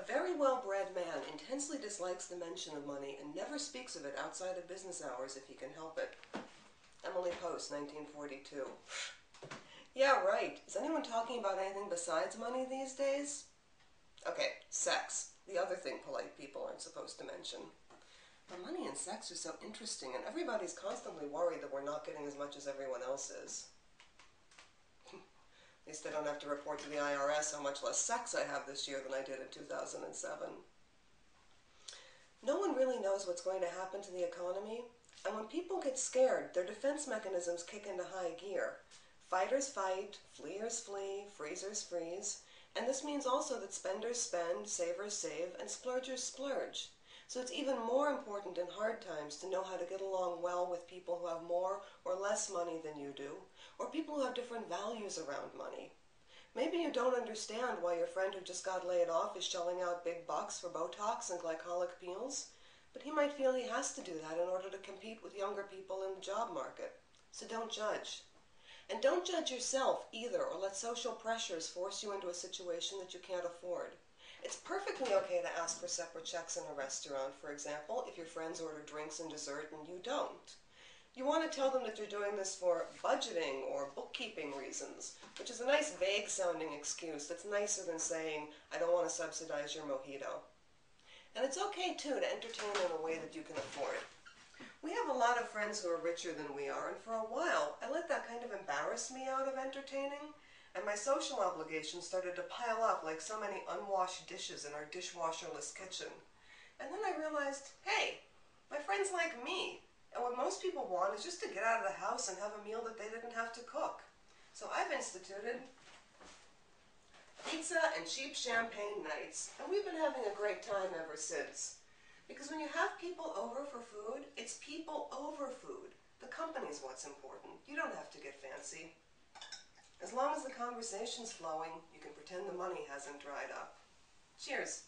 very well-bred man intensely dislikes the mention of money and never speaks of it outside of business hours if he can help it. Emily Post, 1942. Yeah, right. Is anyone talking about anything besides money these days? Okay, sex. The other thing polite people aren't supposed to mention. But money and sex are so interesting, and everybody's constantly worried that we're not getting as much as everyone else is. At least I don't have to report to the IRS how much less sex I have this year than I did in 2007. No one really knows what's going to happen to the economy, and when people get scared, their defense mechanisms kick into high gear. Fighters fight, fleers flee, freezers freeze, and this means also that spenders spend, savers save, and splurgers splurge. So it's even more important in hard times to know how to get along well with people who have more or less money than you do, or people who have different values around money. Maybe you don't understand why your friend who just got laid off is shelling out big bucks for Botox and glycolic peels, but he might feel he has to do that in order to compete with younger people in the job market. So don't judge. And don't judge yourself either, or let social pressures force you into a situation that you can't afford. It's perfectly okay to ask for separate checks in a restaurant, for example, if your friends order drinks and dessert and you don't. You want to tell them that you're doing this for budgeting or bookkeeping reasons, which is a nice vague-sounding excuse that's nicer than saying, I don't want to subsidize your mojito. And it's okay, too, to entertain in a way that you can afford. We have a lot of friends who are richer than we are, and for a while, I let that kind of embarrass me out of entertaining, and my social obligations started to pile up like so many unwashed dishes in our dishwasherless kitchen. And then I realized, hey, my friends like me, and what most people want is just to get out of the house and have a meal that they didn't have to cook. So I've instituted pizza and cheap champagne nights, and we've been having a great time ever since. Because when you have people over for food, it's people over food. The company's what's important. You don't have to get fancy. As long as the conversation's flowing, you can pretend the money hasn't dried up. Cheers.